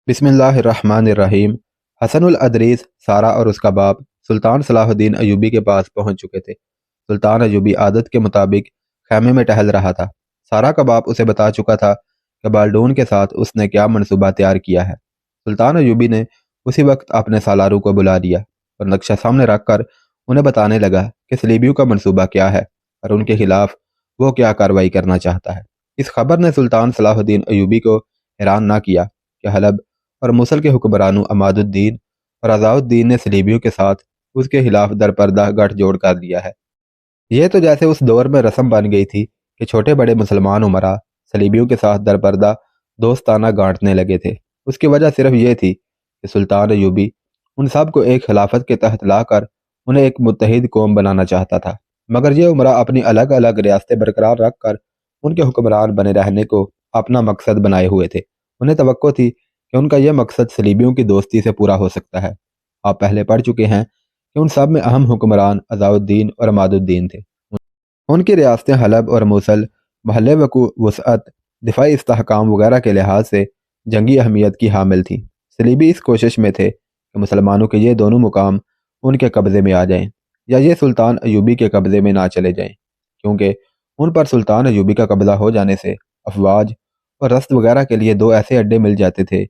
بسم اللہ الرحمن الرحیم۔ حسن الادریس سارا اور اس کا باپ سلطان صلاح الدین ایوبی کے پاس پہنچ چکے تھے۔ سلطان ایوبی عادت کے مطابق خیمے میں ٹہل رہا تھا۔ سارا کا باپ اسے بتا چکا تھا کہ بالڈون کے ساتھ اس نے کیا منصوبہ تیار کیا ہے۔ سلطان ایوبی نے اسی وقت اپنے سالاروں کو بلا لیا اور نقشہ سامنے رکھ کر انہیں بتانے لگا کہ صلیبیوں کا منصوبہ کیا ہے اور ان کے خلاف وہ کیا کارروائی کرنا چاہتا ہے۔ اس خبر نے سلطان صلاح الدین ایوبی کو حیران نہ کیا کہ حلب اور موصل کے حکمرانوں عماد الدین اور عزاء الدین نے صلیبیوں کے ساتھ اس کے خلاف درپردہ گٹھ جوڑ کر دیا ہے۔ یہ تو جیسے اس دور میں رسم بن گئی تھی کہ چھوٹے بڑے مسلمان امراء صلیبیوں کے ساتھ درپردہ دوستانہ گانٹنے لگے تھے۔ اس کی وجہ صرف یہ تھی کہ سلطان ایوبی ان سب کو ایک خلافت کے تحت لا کر انہیں ایک متحد قوم بنانا چاہتا تھا، مگر یہ امراء اپنی الگ الگ ریاستیں برقرار رکھ کر ان کے حکمران بنے رہنے کو اپنا مقصد بنائے ہوئے تھے۔ انہیں توقع تھی کہ ان کا یہ مقصد صلیبیوں کی دوستی سے پورا ہو سکتا ہے۔ آپ پہلے پڑھ چکے ہیں کہ ان سب میں اہم حکمران عزاء الدین اور عماد الدین تھے۔ ان کی ریاستیں حلب اور موصل محل وقوع، وسعت، دفاعی استحکام وغیرہ کے لحاظ سے جنگی اہمیت کی حامل تھیں۔ صلیبی اس کوشش میں تھے کہ مسلمانوں کے یہ دونوں مقام ان کے قبضے میں آ جائیں یا یہ سلطان ایوبی کے قبضے میں نہ چلے جائیں، کیونکہ ان پر سلطان ایوبی کا قبضہ ہو جانے سے افواج اور رسد وغیرہ کے لیے دو ایسے اڈے مل جاتے تھے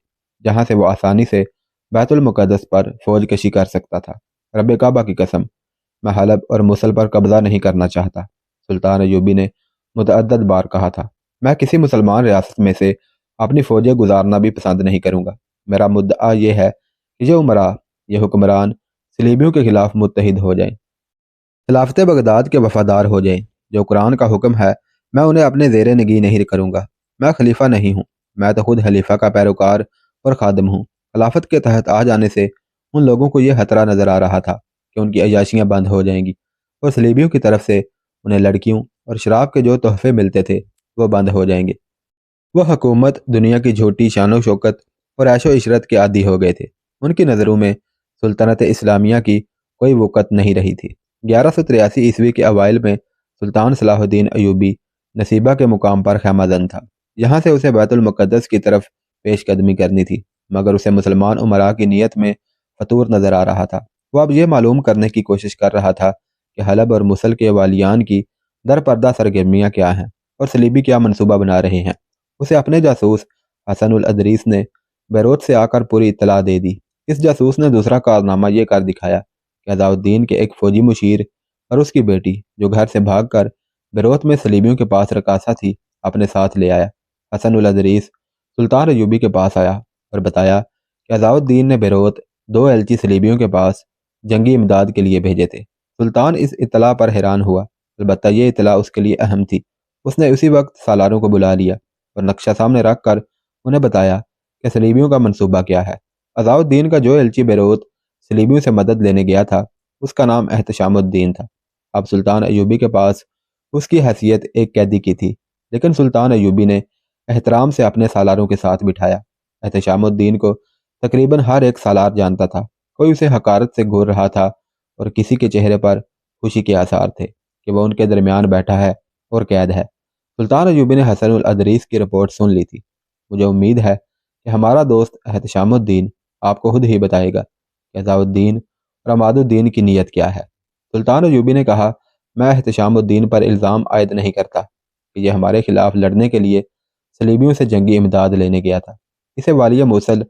جہاں سے وہ آسانی سے بیت المقدس پر فوج کشی کر سکتا تھا۔ رب کعبہ کی قسم، میں حلب اور موصل پر قبضہ نہیں کرنا چاہتا۔ سلطان ایوبی نے متعدد بار کہا تھا، میں کسی مسلمان ریاست میں سے اپنی فوجیں گزارنا بھی پسند نہیں کروں گا۔ میرا مدعا یہ ہے کہ یہ امراء، یہ حکمران صلیبیوں کے خلاف متحد ہو جائیں، خلافت بغداد کے وفادار ہو جائیں۔ جو قرآن کا حکم ہے میں انہیں اپنے زیر نگی نہیں کروں گا۔ میں خلیفہ نہیں ہوں، میں تو خود خلیفہ کا پیروکار اور خادم ہوں۔ خلافت کے تحت آ جانے سے ان لوگوں کو یہ خطرہ نظر آ رہا تھا کہ ان کی عیاشیاں بند ہو جائیں گی اور صلیبیوں کی طرف سے انہیں لڑکیوں اور شراب کے جو تحفے ملتے تھے وہ بند ہو جائیں گے۔ وہ حکومت، دنیا کی جھوٹی شان و شوکت اور عیش و عشرت کے عادی ہو گئے تھے۔ ان کی نظروں میں سلطنت اسلامیہ کی کوئی وقت نہیں رہی تھی۔ 1183 کے اوائل میں سلطان صلاح الدین ایوبی نصیبہ کے مقام پر خیمہ زن تھا۔ یہاں سے اسے بیت المقدس کی طرف پیش قدمی کرنی تھی، مگر اسے مسلمان امراء کی نیت میں فطور نظر آ رہا تھا۔ وہ اب یہ معلوم کرنے کی کوشش کر رہا تھا کہ حلب اور موصل کے والیان کی درپردہ سرگرمیاں کیا ہیں اور صلیبی کیا منصوبہ بنا رہے ہیں۔ اسے اپنے جاسوس حسن الادریس نے بیروت سے آ کر پوری اطلاع دے دی۔ اس جاسوس نے دوسرا کارنامہ یہ کر دکھایا کہ عزاء الدین کے ایک فوجی مشیر اور اس کی بیٹی، جو گھر سے بھاگ کر بیروت میں صلیبیوں کے پاس رقاصہ تھی، اپنے ساتھ لے آیا۔ حسن الادریس سلطان ایوبی کے پاس آیا اور بتایا کہ عزاء الدین نے بیروت 2 ایلچی صلیبیوں کے پاس جنگی امداد کے لیے بھیجے تھے۔ سلطان اس اطلاع پر حیران ہوا، البتہ یہ اطلاع اس کے لیے اہم تھی۔ اس نے اسی وقت سالاروں کو بلا لیا اور نقشہ سامنے رکھ کر انہیں بتایا کہ صلیبیوں کا منصوبہ کیا ہے۔ عزاء الدین کا جو ایلچی بیروت صلیبیوں سے مدد لینے گیا تھا اس کا نام احتشام الدین تھا۔ اب سلطان ایوبی کے پاس اس کی حیثیت ایک قیدی کی تھی، لیکن سلطان ایوبی نے احترام سے اپنے سالاروں کے ساتھ بٹھایا۔ احتشام الدین کو تقریباً ہر ایک سالار جانتا تھا۔ کوئی اسے حقارت سے گھور رہا تھا اور کسی کے چہرے پر خوشی کے آثار تھے کہ وہ ان کے درمیان بیٹھا ہے اور قید ہے۔ سلطان ایوبی نے حسن الادریس کی رپورٹ سن لی تھی۔ مجھے امید ہے کہ ہمارا دوست احتشام الدین آپ کو خود ہی بتائے گا کہ عزاء الدین اور عماد الدین کی نیت کیا ہے۔ سلطان ایوبی نے کہا، میں احتشام الدین پر الزام عائد نہیں کرتا کہ یہ ہمارے خلاف لڑنے کے لیے صلیبیوں سے جنگی امداد لینے گیا تھا۔ اسے والی موصل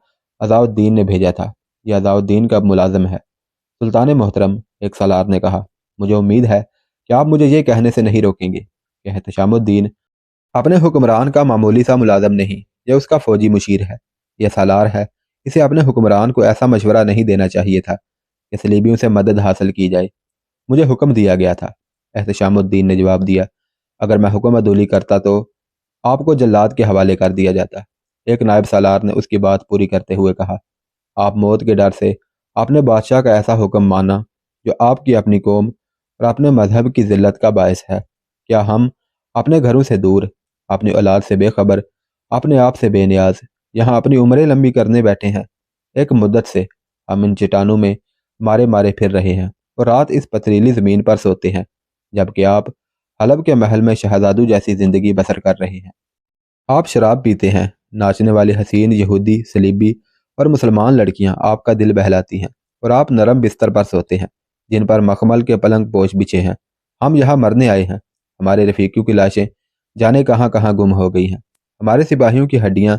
عزاء الدین نے بھیجا تھا۔ یہ عزاء الدین کا ملازم ہے۔ سلطان محترم، ایک سالار نے کہا، مجھے امید ہے کہ آپ مجھے یہ کہنے سے نہیں روکیں گے کہ احتشام الدین اپنے حکمران کا معمولی سا ملازم نہیں، یہ اس کا فوجی مشیر ہے، یہ سالار ہے۔ اسے اپنے حکمران کو ایسا مشورہ نہیں دینا چاہیے تھا کہ صلیبیوں سے مدد حاصل کی جائے۔ مجھے حکم دیا گیا تھا۔ احتشام الدین نے جواب دیا، اگر میں حکم عدولی کرتا تو آپ کو جلاد کے حوالے کر دیا جاتا۔ ایک نائب سالار نے اس کی بات پوری کرتے ہوئے کہا، آپ موت کے ڈر سے اپنے بادشاہ کا ایسا حکم مانا جو آپ کی اپنی قوم اور اپنے مذہب کی ذلت کا باعث ہے۔ کیا ہم اپنے گھروں سے دور، اپنی اولاد سے بے خبر، اپنے آپ سے بے نیاز یہاں اپنی عمریں لمبی کرنے بیٹھے ہیں؟ ایک مدت سے ہم ان چٹانوں میں مارے مارے پھر رہے ہیں اور رات اس پتھریلی زمین پر سوتے ہیں، جبکہ آپ حلب کے محل میں شہزادوں جیسی زندگی بسر کر رہے ہیں۔ آپ شراب پیتے ہیں، ناچنے والے حسین یہودی صلیبی اور مسلمان لڑکیاں آپ کا دل بہلاتی ہیں اور آپ نرم بستر پر سوتے ہیں جن پر مخمل کے پلنگ پوش بچھے ہیں۔ ہم یہاں مرنے آئے ہیں۔ ہمارے رفیقیوں کی لاشیں جانے کہاں کہاں گم ہو گئی ہیں۔ ہمارے سپاہیوں کی ہڈیاں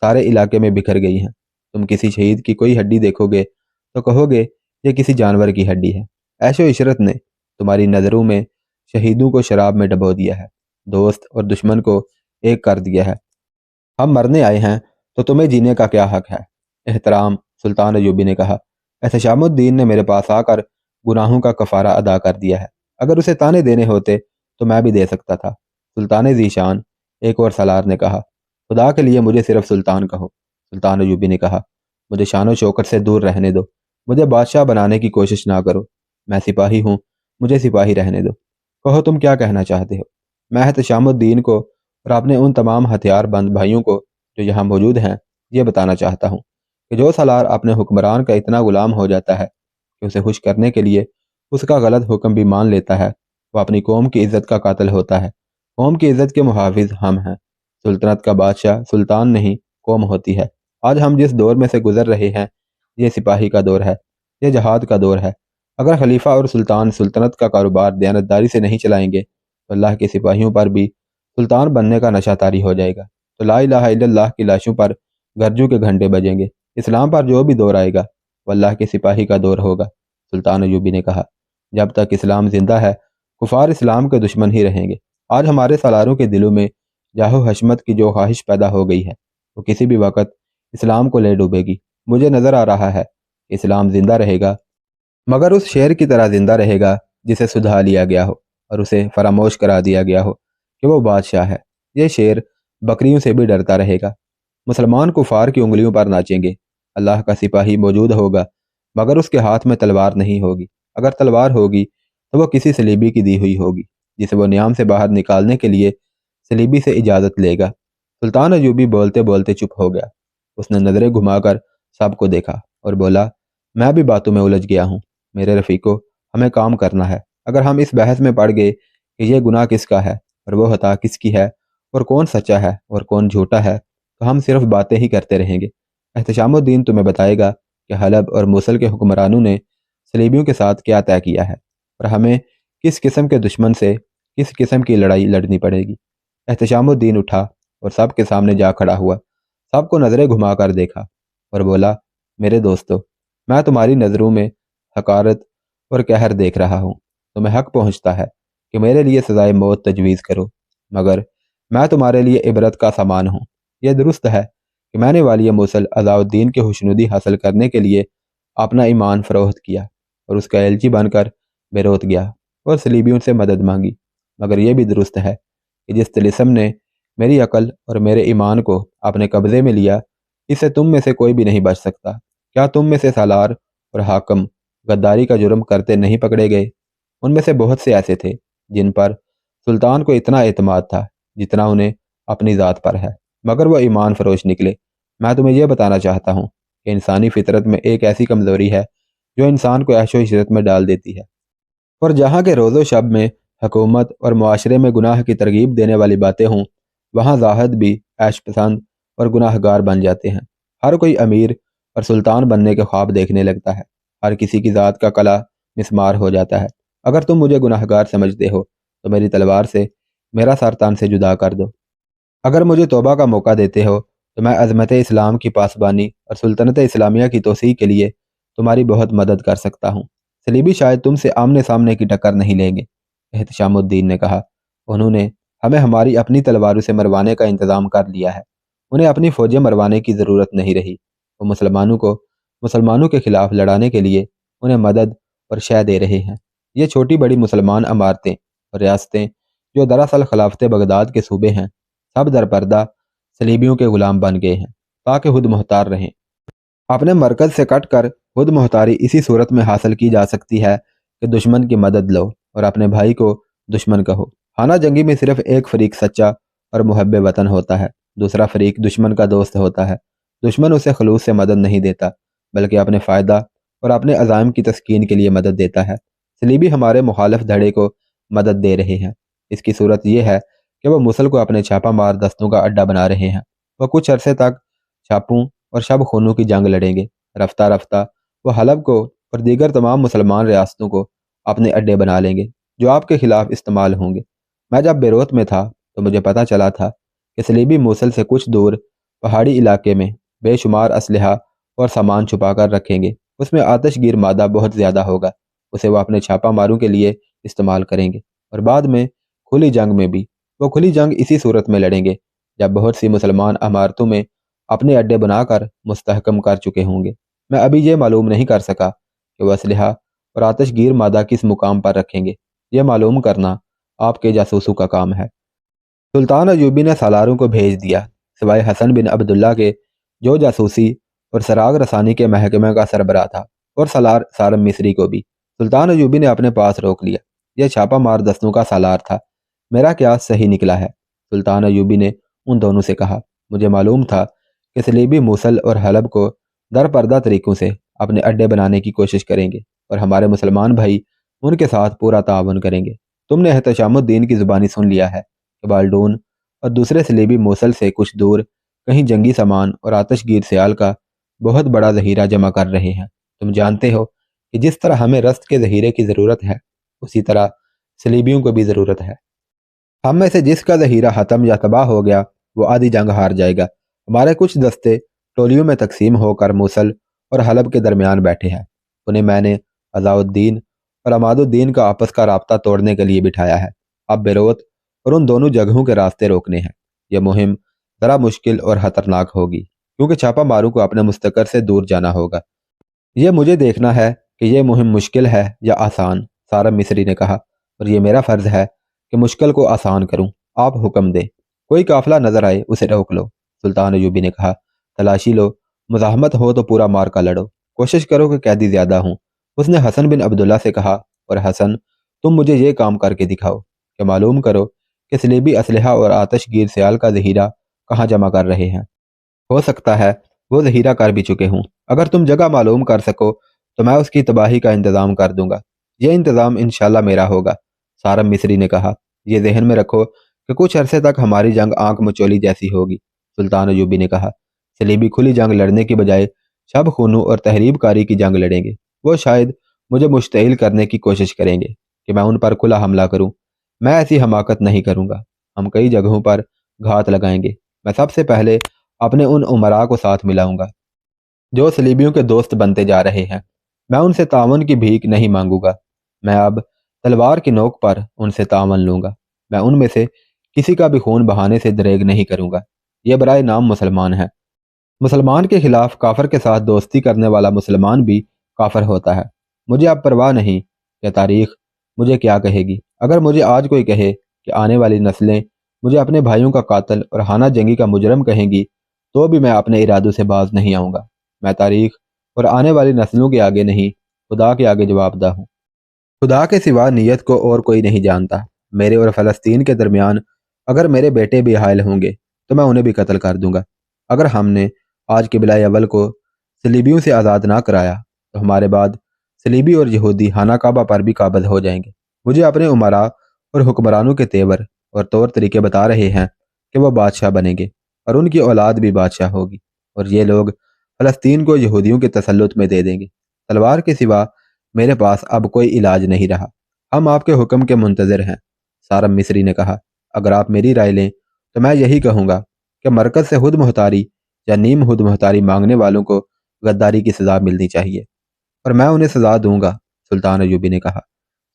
سارے علاقے میں بکھر گئی ہیں۔ تم کسی شہید کی کوئی ہڈی دیکھو گے تو کہو گے یہ کسی جانور کی ہڈی ہے۔ عیش و عشرت نے تمہاری نظروں میں شہیدوں کو شراب میں ڈبو دیا ہے، دوست اور دشمن کو ایک کر دیا ہے۔ ہم مرنے آئے ہیں تو تمہیں جینے کا کیا حق ہے؟ احترام، سلطان ایوبی نے کہا۔ احتشام الدین نے میرے پاس آ کر گناہوں کا کفارہ ادا کر دیا ہے۔ اگر اسے تانے دینے ہوتے تو میں بھی دے سکتا تھا۔ سلطان ذیشان، ایک اور سالار نے کہا۔ خدا کے لیے مجھے صرف سلطان کہو، سلطان ایوبی نے کہا۔ مجھے شان و شوکت سے دور رہنے دو، مجھے بادشاہ بنانے کی کوشش نہ کرو۔ میں سپاہی ہوں، مجھے سپاہی رہنے دو۔ کہو تم کیا کہنا چاہتے ہو؟ میں احتشام الدین کو اور اپنے ان تمام ہتھیار بند بھائیوں کو جو یہاں موجود ہیں یہ بتانا چاہتا ہوں کہ جو سالار اپنے حکمران کا اتنا غلام ہو جاتا ہے کہ اسے خوش کرنے کے لیے اس کا غلط حکم بھی مان لیتا ہے، وہ اپنی قوم کی عزت کا قاتل ہوتا ہے۔ قوم کی عزت کے محافظ ہم ہیں۔ سلطنت کا بادشاہ سلطان نہیں، قوم ہوتی ہے۔ آج ہم جس دور میں سے گزر رہے ہیں یہ سپاہی کا دور ہے، یہ جہاد کا دور ہے۔ اگر خلیفہ اور سلطان سلطنت کا کاروبار دیانتداری سے نہیں چلائیں گے تو اللہ کے سپاہیوں پر بھی سلطان بننے کا نشہ طاری ہو جائے گا، تو لا الہ الا اللہ کی لاشوں پر گرجوں کے گھنٹے بجیں گے۔ اسلام پر جو بھی دور آئے گا وہ اللہ کے سپاہی کا دور ہوگا، سلطان ایوبی نے کہا۔ جب تک اسلام زندہ ہے کفار اسلام کے دشمن ہی رہیں گے۔ آج ہمارے سالاروں کے دلوں میں جاہ و حشمت کی جو خواہش پیدا ہو گئی ہے وہ کسی بھی وقت اسلام کو لے ڈوبے گی۔ مجھے نظر آ رہا ہے کہ اسلام زندہ رہے گا، مگر اس شیر کی طرح زندہ رہے گا جسے سدھا لیا گیا ہو اور اسے فراموش کرا دیا گیا ہو کہ وہ بادشاہ ہے۔ یہ شیر بکریوں سے بھی ڈرتا رہے گا۔ مسلمان کفار کی انگلیوں پر ناچیں گے۔ اللہ کا سپاہی موجود ہوگا مگر اس کے ہاتھ میں تلوار نہیں ہوگی۔ اگر تلوار ہوگی تو وہ کسی صلیبی کی دی ہوئی ہوگی جسے وہ نیام سے باہر نکالنے کے لیے صلیبی سے اجازت لے گا۔ سلطان ایوبی بولتے بولتے چپ ہو گیا۔ اس نے نظریں گھما کر سب کو دیکھا اور بولا، میں بھی باتوں میں الجھ گیا ہوں۔ میرے رفیقو، ہمیں کام کرنا ہے۔ اگر ہم اس بحث میں پڑ گئے کہ یہ گناہ کس کا ہے اور وہ خطا کس کی ہے اور کون سچا ہے اور کون جھوٹا ہے تو ہم صرف باتیں ہی کرتے رہیں گے۔ احتشام الدین تمہیں بتائے گا کہ حلب اور موصل کے حکمرانوں نے صلیبیوں کے ساتھ کیا طے کیا ہے اور ہمیں کس قسم کے دشمن سے کس قسم کی لڑائی لڑنی پڑے گی۔ احتشام الدین اٹھا اور سب کے سامنے جا کھڑا ہوا، سب کو نظریں گھما کر دیکھا اور بولا، میرے دوستو، میں تمہاری نظروں میں حقارت اور قہر دیکھ رہا ہوں۔ تمہیں حق پہنچتا ہے کہ میرے لیے سزائے موت تجویز کرو، مگر میں تمہارے لیے عبرت کا سامان ہوں۔ یہ درست ہے کہ میں نے والی موصل علاء الدین کی خوشنودی حاصل کرنے کے لیے اپنا ایمان فروخت کیا اور اس کا ایلچی بن کر بیروت گیا اور صلیبیوں سے مدد مانگی، مگر یہ بھی درست ہے کہ جس طلسم نے میری عقل اور میرے ایمان کو اپنے قبضے میں لیا اس سے تم میں سے کوئی بھی نہیں بچ سکتا۔ کیا تم میں سے سالار اور حاکم غداری کا جرم کرتے نہیں پکڑے گئے؟ ان میں سے بہت سے ایسے تھے جن پر سلطان کو اتنا اعتماد تھا جتنا انہیں اپنی ذات پر ہے، مگر وہ ایمان فروش نکلے۔ میں تمہیں یہ بتانا چاہتا ہوں کہ انسانی فطرت میں ایک ایسی کمزوری ہے جو انسان کو عیش و عشرت میں ڈال دیتی ہے، اور جہاں کے روز و شب میں حکومت اور معاشرے میں گناہ کی ترغیب دینے والی باتیں ہوں وہاں زاہد بھی عیش پسند اور گناہ گار بن جاتے ہیں۔ ہر کوئی امیر اور سلطان بننے کے خواب دیکھنے لگتا ہے، ہر کسی کی ذات کا کلا مسمار ہو جاتا ہے۔ اگر تم مجھے گناہ گار سمجھتے ہو تو میری تلوار سے میرا سر تن سے جدا کر دو۔ اگر مجھے توبہ کا موقع دیتے ہو تو میں عظمت اسلام کی پاسبانی اور سلطنت اسلامیہ کی توسیع کے لیے تمہاری بہت مدد کر سکتا ہوں۔ صلیبی شاید تم سے آمنے سامنے کی ٹکر نہیں لیں گے، احتشام الدین نے کہا۔ انہوں نے ہمیں ہماری اپنی تلواروں سے مروانے کا انتظام کر لیا ہے، انہیں اپنی فوجیں مروانے کی ضرورت نہیں رہی۔ وہ مسلمانوں کے خلاف لڑانے کے لیے انہیں مدد اور شے دے رہے ہیں۔ یہ چھوٹی بڑی مسلمان عمارتیں اور ریاستیں جو دراصل خلافت بغداد کے صوبے ہیں سب درپردہ صلیبیوں کے غلام بن گئے ہیں تاکہ خود مختار رہیں۔ اپنے مرکز سے کٹ کر خود مختاری اسی صورت میں حاصل کی جا سکتی ہے کہ دشمن کی مدد لو اور اپنے بھائی کو دشمن کہو۔ خانہ جنگی میں صرف ایک فریق سچا اور محب وطن ہوتا ہے، دوسرا فریق دشمن کا دوست ہوتا ہے۔ دشمن اسے خلوص سے مدد نہیں دیتا بلکہ اپنے فائدہ اور اپنے عزائم کی تسکین کے لیے مدد دیتا ہے۔ صلیبی ہمارے مخالف دھڑے کو مدد دے رہے ہیں۔ اس کی صورت یہ ہے کہ وہ موصل کو اپنے چھاپہ مار دستوں کا اڈا بنا رہے ہیں۔ وہ کچھ عرصے تک چھاپوں اور شب خونوں کی جنگ لڑیں گے۔ رفتہ رفتہ وہ حلب کو اور دیگر تمام مسلمان ریاستوں کو اپنے اڈے بنا لیں گے جو آپ کے خلاف استعمال ہوں گے۔ میں جب بیروت میں تھا تو مجھے پتہ چلا تھا کہ صلیبی موصل سے کچھ دور پہاڑی علاقے میں بے شمار اسلحہ اور سامان چھپا کر رکھیں گے۔ اس میں آتش گیر مادہ بہت زیادہ ہوگا، اسے وہ اپنے چھاپہ ماروں کے لیے استعمال کریں گے، اور بعد میں کھلی جنگ میں بھی۔ وہ کھلی جنگ اسی صورت میں لڑیں گے جب بہت سی مسلمان عمارتوں میں اپنے اڈے بنا کر مستحکم کر چکے ہوں گے۔ میں ابھی یہ معلوم نہیں کر سکا کہ وہ اسلحہ اور آتش گیر مادہ کس مقام پر رکھیں گے۔ یہ معلوم کرنا آپ کے جاسوسوں کا کام ہے۔ سلطان ایوبی نے سالاروں کو بھیج دیا، سوائے حسن بن عبداللہ کے جو جاسوسی اور سراغ رسانی کے محکمے کا سربراہ تھا، اور سالار سارم مصری کو بھی سلطان ایوبی نے اپنے پاس روک لیا۔ یہ چھاپہ مار دستوں کا سالار تھا۔ میرا قیاس صحیح نکلا ہے، سلطان ایوبی نے ان دونوں سے کہا۔ مجھے معلوم تھا کہ صلیبی موصل اور حلب کو در پردہ طریقوں سے اپنے اڈے بنانے کی کوشش کریں گے، اور ہمارے مسلمان بھائی ان کے ساتھ پورا تعاون کریں گے۔ تم نے احتشام الدین کی زبانی سن لیا ہے کہ بالڈون اور دوسرے صلیبی موصل سے کچھ دور کہیں جنگی سامان اور آتش گیر سیال کا بہت بڑا ذخیرہ جمع کر رہے ہیں۔ تم جانتے ہو کہ جس طرح ہمیں رست کے ذخیرے کی ضرورت ہے، اسی طرح صلیبیوں کو بھی ضرورت ہے۔ ہم میں سے جس کا ذخیرہ ختم یا تباہ ہو گیا وہ آدھی جنگ ہار جائے گا۔ ہمارے کچھ دستے ٹولیوں میں تقسیم ہو کر موصل اور حلب کے درمیان بیٹھے ہیں۔ انہیں میں نے عزاء الدین اور عماد الدین کا آپس کا رابطہ توڑنے کے لیے بٹھایا ہے۔ اب بیروت اور ان دونوں جگہوں کے راستے روکنے ہیں۔ یہ مہم ذرا مشکل اور خطرناک ہوگی کیونکہ چھاپہ ماروں کو اپنے مستقر سے دور جانا ہوگا۔ یہ مجھے دیکھنا ہے کہ یہ مہم مشکل ہے یا آسان، سارم مصری نے کہا، اور یہ میرا فرض ہے کہ مشکل کو آسان کروں۔ آپ حکم دیں، کوئی قافلہ نظر آئے اسے روک لو۔ سلطان ایوبی نے کہا، تلاشی لو، مزاحمت ہو تو پورا مارکا لڑو، کوشش کرو کہ قیدی زیادہ ہوں۔ اس نے حسن بن عبداللہ سے کہا، اور حسن تم مجھے یہ کام کر کے دکھاؤ کہ معلوم کرو کہ صلیبی اسلحہ اور آتش گیر سیال کا ذخیرہ کہاں جمع کر رہے ہیں۔ ہو سکتا ہے وہ ذخیرہ کر بھی چکے ہوں۔ اگر تم جگہ معلوم کر سکو تو میں اس کی تباہی کا انتظام کر دوں گا۔ یہ انتظام انشاءاللہ میرا ہوگا، سارم مصری نے کہا۔ یہ ذہن میں رکھو کہ کچھ عرصے تک ہماری جنگ آنکھ مچولی جیسی ہوگی، سلطان ایوبی نے کہا۔ صلیبی کھلی جنگ لڑنے کی بجائے شب خونوں اور تحریب کاری کی جنگ لڑیں گے۔ وہ شاید مجھے مشتعل کرنے کی کوشش کریں گے کہ میں ان پر کھلا حملہ کروں۔ میں ایسی حماقت نہیں کروں گا۔ ہم کئی جگہوں پر گھات لگائیں گے۔ میں سب سے پہلے اپنے ان امراء کو ساتھ ملاؤں گا جو صلیبیوں کے دوست بنتے جا رہے ہیں۔ میں ان سے تعاون کی بھیک نہیں مانگوں گا۔ میں اب تلوار کی نوک پر ان سے تعاون لوں گا۔ میں ان میں سے کسی کا بھی خون بہانے سے دریغ نہیں کروں گا۔ یہ برائے نام مسلمان ہے۔ مسلمان کے خلاف کافر کے ساتھ دوستی کرنے والا مسلمان بھی کافر ہوتا ہے۔ مجھے اب پرواہ نہیں کہ تاریخ مجھے کیا کہے گی۔ اگر مجھے آج کوئی کہے کہ آنے والی نسلیں مجھے اپنے بھائیوں کا قاتل اور خانہ جنگی کا مجرم کہیں گی تو بھی میں اپنے ارادوں سے باز نہیں آؤں گا۔ میں تاریخ اور آنے والی نسلوں کے آگے نہیں، خدا کے آگے جواب دہ ہوں۔ خدا کے سوا نیت کو اور کوئی نہیں جانتا۔ میرے اور فلسطین کے درمیان اگر میرے بیٹے بھی حائل ہوں گے تو میں انہیں بھی قتل کر دوں گا۔ اگر ہم نے آج کے بلائے اول کو صلیبیوں سے آزاد نہ کرایا تو ہمارے بعد صلیبی اور یہودی خانہ کعبہ پر بھی قابض ہو جائیں گے۔ مجھے اپنے امراء اور حکمرانوں کے تیور اور طور طریقے بتا رہے ہیں کہ وہ بادشاہ بنیں گے اور ان کی اولاد بھی بادشاہ ہوگی، اور یہ لوگ فلسطین کو یہودیوں کے تسلط میں دے دیں گے۔ تلوار کے سوا میرے پاس اب کوئی علاج نہیں رہا۔ ہم آپ کے حکم کے منتظر ہیں، سارم مصری نے کہا۔ اگر آپ میری رائے لیں تو میں یہی کہوں گا کہ مرکز سے خود مختاری یا نیم خود مختاری مانگنے والوں کو غداری کی سزا ملنی چاہیے، اور میں انہیں سزا دوں گا، سلطان ایوبی نے کہا۔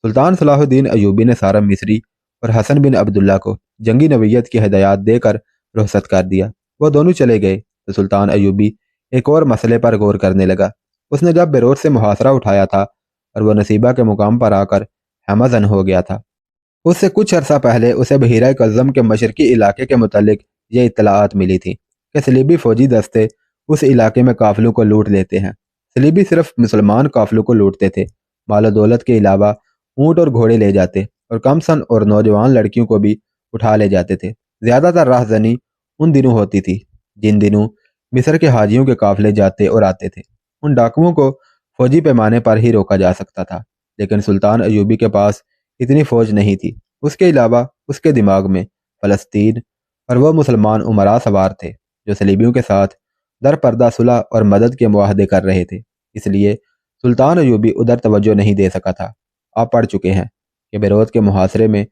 سلطان صلاح الدین ایوبی نے سارم مصری اور حسن بن عبداللہ کو جنگی نوعیت کی ہدایات دے کر رخصت کر دیا۔ وہ دونوں چلے گئے تو سلطان ایوبی ایک اور مسئلے پر غور کرنے لگا۔ اس نے جب بیروت سے محاصرہ اٹھایا تھا اور وہ نصیبہ کے مقام پر آ کر ہمہ زن ہو گیا تھا، اس سے کچھ عرصہ پہلے اسے بحیرہ کظم کے مشرقی علاقے کے متعلق یہ اطلاعات ملی تھی کہ صلیبی فوجی دستے اس علاقے میں قافلوں کو لوٹ لیتے ہیں۔ صلیبی صرف مسلمان قافلوں کو لوٹتے تھے، مال و دولت کے علاوہ اونٹ اور گھوڑے لے جاتے اور کم سن اور نوجوان لڑکیوں کو بھی اٹھا لے جاتے تھے۔ زیادہ تر راہ زنی ان دنوں ہوتی تھی جن دنوں مصر کے حاجیوں کے قافلے جاتے اور آتے تھے۔ ان ڈاکوؤں کو فوجی پیمانے پر ہی روکا جا سکتا تھا، لیکن سلطان ایوبی کے پاس اتنی فوج نہیں تھی۔ اس کے علاوہ اس کے دماغ میں فلسطین اور وہ مسلمان امراء سوار تھے جو صلیبیوں کے ساتھ در پردہ صلح اور مدد کے معاہدے کر رہے تھے، اس لیے سلطان ایوبی ادھر توجہ نہیں دے سکا تھا۔ آپ پڑھ چکے ہیں کہ بیروت کے محاصرے میں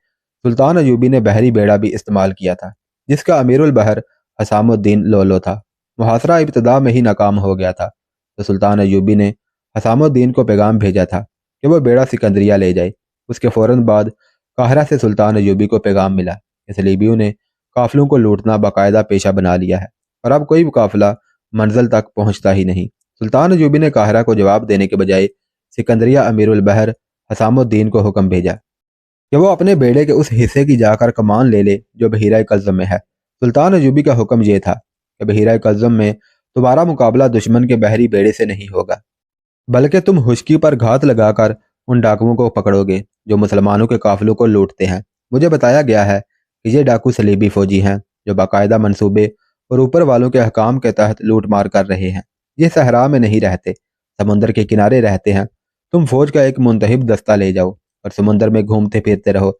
سلطان ایوبی نے بحری بیڑا بھی استعمال کیا تھا، جس کا امیر البحر حسام الدین لولو تھا۔ محاصرہ ابتدا میں ہی ناکام ہو گیا تھا، تو سلطان ایوبی نے حسام الدین کو پیغام بھیجا تھا کہ وہ بیڑا سکندریہ لے جائے۔ اس کے فوراً بعد قاہرہ سے سلطان ایوبی کو پیغام ملا کہ صلیبیوں نے قافلوں کو لوٹنا باقاعدہ پیشہ بنا لیا ہے اور اب کوئی قافلہ منزل تک پہنچتا ہی نہیں۔ سلطان ایوبی نے قاہرہ کو جواب دینے کے بجائے سکندریہ امیر البحر حسام الدین کو حکم بھیجا کہ وہ اپنے بیڑے کے اس حصے کی جا کر کمان لے لے جو بحیرہ کلزم میں ہے۔ سلطان ایوبی کا حکم یہ تھا کہ بحیرہ کلزم میں تمہارا مقابلہ دشمن کے بحری بیڑے سے نہیں ہوگا، بلکہ تم خشکی پر گھات لگا کر ان ڈاکوؤں کو پکڑو گے جو مسلمانوں کے قافلوں کو لوٹتے ہیں۔ مجھے بتایا گیا ہے کہ یہ ڈاکو صلیبی فوجی ہیں جو باقاعدہ منصوبے اور اوپر والوں کے احکام کے تحت لوٹ مار کر رہے ہیں۔ یہ صحرا میں نہیں رہتے، سمندر کے کنارے رہتے ہیں۔ تم فوج کا ایک منتخب دستہ لے جاؤ اور سمندر میں گھومتے پھرتے رہو،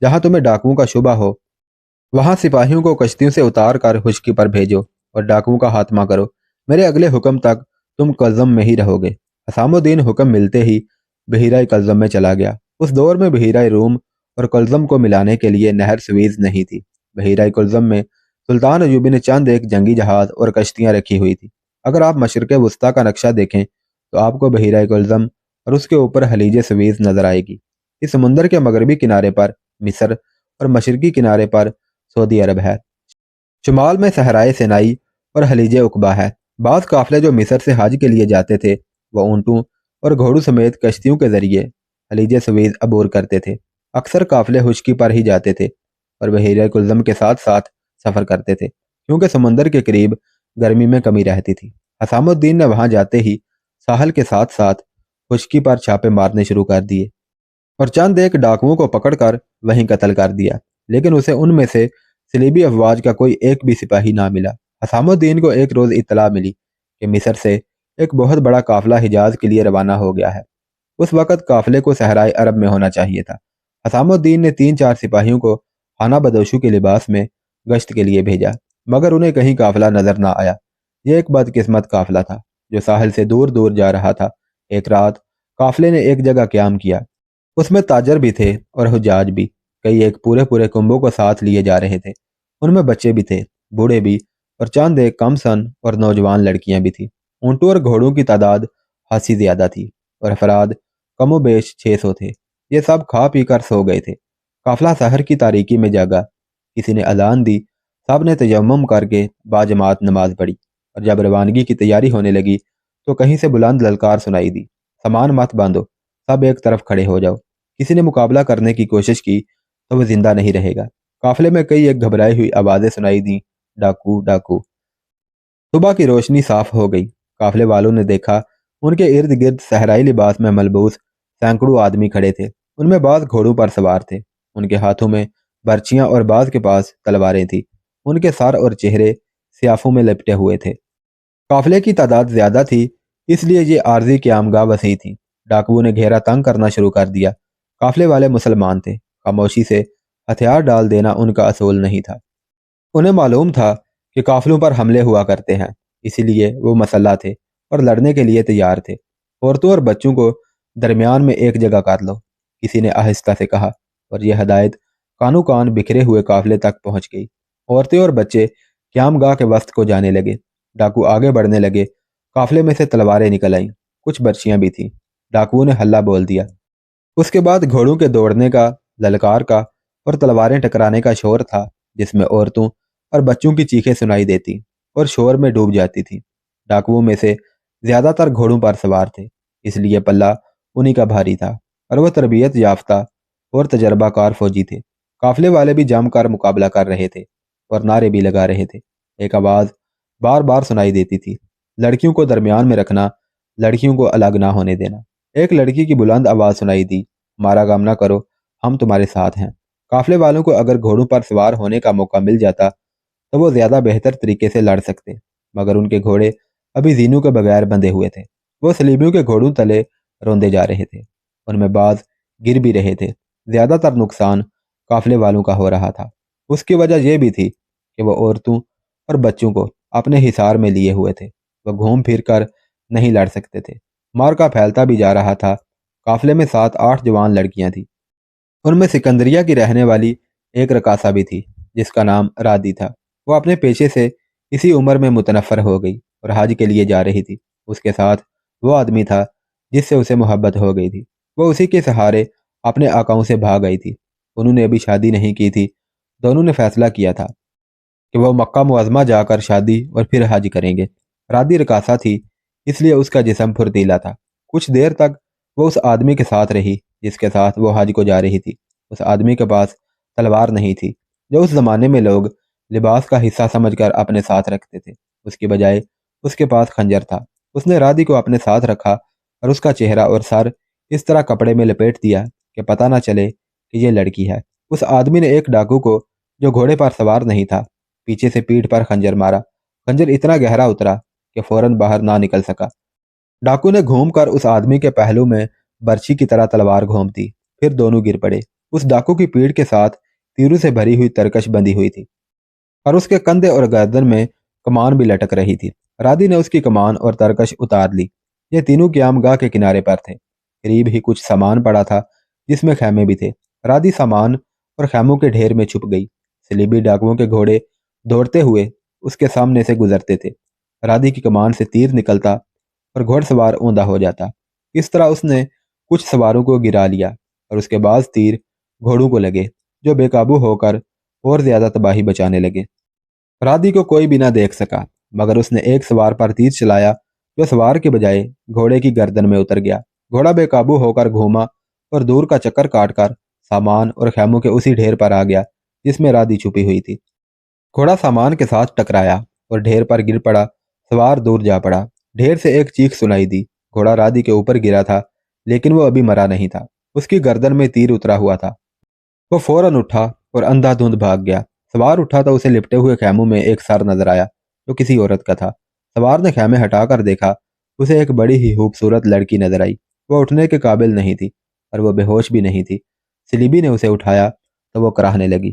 جہاں تمہیں ڈاکوؤں کا شبہ ہو وہاں سپاہیوں کو کشتیوں سے اتار کر خشکی پر بھیجو اور ڈاکوؤں کا خاتمہ کرو۔ میرے اگلے حکم تک تم کلزم میں ہی رہو گے۔ حسام الدین حکم ملتے ہی بحیرہ کلزم میں چلا گیا۔ اس دور میں بحیرہ روم اور کلزم کو ملانے کے لیے نہر سویز نہیں تھی۔ بحیرہ کلزم میں سلطان ایوبی نے چند ایک جنگی جہاز اور کشتیاں رکھی ہوئی تھی۔ اگر آپ مشرق وسطیٰ کا نقشہ دیکھیں تو آپ کو بحیرہ کلزم اور اس کے اوپر خلیج سویز نظر آئے گی۔ اس سمندر کے مغربی کنارے پر مصر اور مشرقی کنارے پر سعودی عرب ہے۔ شمال میں صحرائے سینائی اور خلیج عقبہ ہے۔ بعض قافلے جو مصر سے حج کے لیے جاتے تھے وہ اونٹوں اور گھوڑوں سمیت کشتیوں کے ذریعے خلیج سویز عبور کرتے تھے۔ اکثر قافلے خشکی پر ہی جاتے تھے اور بحیرہ کلزم کے ساتھ ساتھ سفر کرتے تھے، کیونکہ سمندر کے قریب گرمی میں کمی رہتی تھی۔ حسام الدین نے وہاں جاتے ہی ساحل کے ساتھ ساتھ خشکی پر چھاپے مارنے شروع کر دیے اور چند ایک ڈاکوؤں کو پکڑ کر وہیں قتل کر دیا، لیکن اسے ان میں سے صلیبی افواج کا کوئی ایک بھی سپاہی نہ ملا۔ حسام الدین کو ایک روز اطلاع ملی کہ مصر سے ایک بہت بڑا قافلہ حجاز کے لیے روانہ ہو گیا ہے۔ اس وقت قافلے کو صحرائے عرب میں ہونا چاہیے تھا۔ حسام الدین نے 3-4 سپاہیوں کو خانہ بدوشوں کے لباس میں گشت کے لیے بھیجا، مگر انہیں کہیں قافلہ نظر نہ آیا۔ یہ ایک بدقسمت قافلہ تھا جو ساحل سے دور دور جا رہا تھا۔ ایک رات قافلے نے ایک جگہ قیام کیا۔ اس میں تاجر بھی تھے اور حجاج بھی۔ کئی ایک پورے کنبوں کو ساتھ لیے جا رہے تھے۔ ان میں بچے بھی تھے، بوڑھے بھی، اور چند ایک کم سن اور نوجوان لڑکیاں بھی تھیں۔ اونٹوں اور گھوڑوں کی تعداد خاصی زیادہ تھی اور افراد کم و بیش 600 تھے۔ یہ سب کھا پی کر سو گئے تھے۔ قافلہ سحر کی تاریکی میں جاگا۔ کسی نے اذان دی، سب نے تیمم کر کے باجماعت نماز پڑھی، اور جب روانگی کی تیاری ہونے لگی تو کہیں سے بلند للکار سنائی دی، سامان مت باندھو، سب ایک طرف کھڑے ہو جاؤ۔ کسی نے مقابلہ کرنے کی کوشش کی تو وہ زندہ نہیں رہے گا۔ قافلے میں کئی ایک گھبرائی ہوئی آوازیں سنائی دیں، ڈاکو ڈاکو۔ صبح کی روشنی صاف ہو گئی۔ قافلے والوں نے دیکھا ان کے ارد گرد صحرائی لباس میں ملبوس سینکڑوں آدمی کھڑے تھے۔ ان میں بعض گھوڑوں پر سوار تھے، ان کے ہاتھوں میں برچیاں اور بعض کے پاس تلواریں تھیں۔ ان کے سر اور چہرے سیافوں میں لپٹے ہوئے تھے۔ قافلے کی تعداد زیادہ تھی، اس لیے یہ عارضی قیام گاہ وسیع تھی۔ ڈاکوؤں نے گھیرا تنگ کرنا شروع کر دیا۔ قافلے والے مسلمان تھے، خاموشی سے ہتھیار ڈال دینا ان کا اصول نہیں تھا۔ انہیں معلوم تھا کہ قافلوں پر حملے ہوا کرتے ہیں، اسی لیے وہ مسلح تھے اور لڑنے کے لیے تیار تھے۔ عورتوں اور بچوں کو درمیان میں ایک جگہ کر لو، کسی نے آہستہ سے کہا، اور یہ ہدایت کانوں کان بکھرے ہوئے قافلے تک پہنچ گئی۔ عورتیں اور بچے قیام گاہ کے وسط کو جانے لگے۔ ڈاکو آگے بڑھنے لگے۔ قافلے میں سے تلواریں نکل آئیں، کچھ برچیاں بھی تھیں۔ ڈاکوؤں نے ہلہ بول دیا۔ اس کے بعد گھوڑوں کے دوڑنے کا، للکار کا اور تلواریں ٹکرانے کا شور تھا، جس میں عورتوں اور بچوں کی چیخیں سنائی دیتی اور شور میں ڈوب جاتی تھیں۔ ڈاکوؤں میں سے زیادہ تر گھوڑوں پر سوار تھے، اس لیے پلہ انہی کا بھاری تھا، اور وہ تربیت یافتہ اور تجربہ کار فوجی تھے۔ قافلے والے بھی جم کر مقابلہ کر رہے تھے اور نعرے بھی لگا رہے تھے۔ ایک آواز بار بار سنائی دیتی تھی، لڑکیوں کو درمیان میں رکھنا، لڑکیوں کو الگ نہ ہونے دینا۔ ایک لڑکی کی بلند آواز سنائی دی، ہمارا غم نہ کرو، ہم تمہارے ساتھ ہیں۔ قافلے والوں کو اگر گھوڑوں پر سوار ہونے کا موقع مل جاتا تو وہ زیادہ بہتر طریقے سے لڑ سکتے، مگر ان کے گھوڑے ابھی زینوں کے بغیر بندھے ہوئے تھے۔ وہ صلیبیوں کے گھوڑوں تلے روندے جا رہے تھے، ان میں بعض گر بھی رہے تھے۔ زیادہ تر نقصان قافلے والوں کا ہو رہا تھا۔ اس کی وجہ یہ بھی تھی کہ وہ عورتوں اور بچوں کو اپنے حصار میں لیے ہوئے تھے۔ وہ گھوم پھر کر نہیں لڑ سکتے تھے۔ مارکا پھیلتا بھی جا رہا تھا۔ قافلے میں 7-8 جوان لڑکیاں تھیں۔ ان میں سکندریہ کی رہنے والی ایک رقاصہ بھی تھی جس کا نام رادی تھا۔ وہ اپنے پیشے سے اسی عمر میں متنفر ہو گئی اور حج کے لیے جا رہی تھی۔ اس کے ساتھ وہ آدمی تھا جس سے اسے محبت ہو گئی تھی۔ وہ اسی کے سہارے اپنے آقاؤں سے بھاگ گئی تھی۔ انہوں نے ابھی شادی نہیں کی تھی۔ دونوں نے فیصلہ کیا تھا کہ وہ مکہ معظمہ جا کر شادی اور پھر حج کریں گے۔ رادی رقاصہ تھی اس لیے اس کا جسم پھرتیلا تھا۔ کچھ دیر تک وہ اس آدمی کے ساتھ رہی جس کے ساتھ وہ حج کو جا رہی تھی۔ اس آدمی کے پاس تلوار نہیں تھی جو اس زمانے میں لوگ لباس کا حصہ سمجھ کر اپنے ساتھ رکھتے تھے۔ اس کی بجائے اس کے پاس خنجر تھا۔ اس نے رادی کو اپنے ساتھ رکھا اور اس کا چہرہ اور سر اس طرح کپڑے میں لپیٹ دیا کہ پتہ نہ چلے کہ یہ لڑکی ہے۔ اس آدمی نے ایک ڈاکو کو جو گھوڑے پر سوار نہیں تھا پیچھے سے پیٹھ پر خنجر مارا۔ خنجر اتنا گہرا اترا کہ فوراً باہر نہ نکل سکا۔ ڈاکو نے گھوم کر اس آدمی کے پہلو میں برچھی کی طرح تلوار گھوم دی، پھر دونوں گر پڑے۔ اس ڈاکو کی پیٹھ کے ساتھ تیروں سے بھری ہوئی ترکش بندھی ہوئی تھی اور اس کے کندھے اور گردن میں کمان بھی لٹک رہی تھی۔ رادی نے اس کی کمان اور ترکش اتار لی۔ یہ تینوں قیام گاہ کے کنارے پر تھے۔ قریب ہی کچھ سامان پڑا تھا جس میں خیمے بھی تھے۔ رادی سامان اور خیموں کے ڈھیر میں چھپ گئی۔ صلیبی ڈاکوؤں کے گھوڑے دوڑتے ہوئے اس کے سامنے سے گزرتے تھے۔ رادی کی کمان سے تیر نکلتا اور گھوڑ سوار اوندا ہو جاتا۔ اس طرح اس نے کچھ سواروں کو گرا لیا اور اس کے بعض تیر گھوڑوں کو لگے جو بے قابو ہو کر اور زیادہ تباہی بچانے لگے۔ رادی کو کوئی بھی نہ دیکھ سکا مگر اس نے ایک سوار پر تیر چلایا جو سوار کے بجائے گھوڑے کی گردن میں اتر گیا۔ گھوڑا بے قابو ہو کر گھوما اور دور کا چکر کاٹ کر سامان اور خیموں کے اسی ڈھیر پر آ گیا جس میں رادی چھپی ہوئی تھی۔ گھوڑا سامان کے ساتھ ٹکرایا اور ڈھیر پر گر پڑا۔ سوار دور جا پڑا۔ ڈھیر سے ایک چیخ سنائی دی۔ گھوڑا رادی کے اوپر گرا تھا لیکن وہ ابھی مرا نہیں تھا۔ اس کی گردن میں تیر اترا ہوا تھا۔ وہ فوراً اٹھا اور اندھا دھند بھاگ گیا۔ سوار اٹھا تو اسے لپٹے ہوئے خیموں میں ایک سر نظر آیا جو کسی عورت کا تھا۔ سوار نے خیمے ہٹا کر دیکھا، اسے ایک بڑی ہی خوبصورت لڑکی نظر آئی۔ وہ اٹھنے کے قابل نہیں تھی اور وہ بے ہوش بھی نہیں تھی۔ صلیبی نے اسے اٹھایا تو وہ کراہنے لگی۔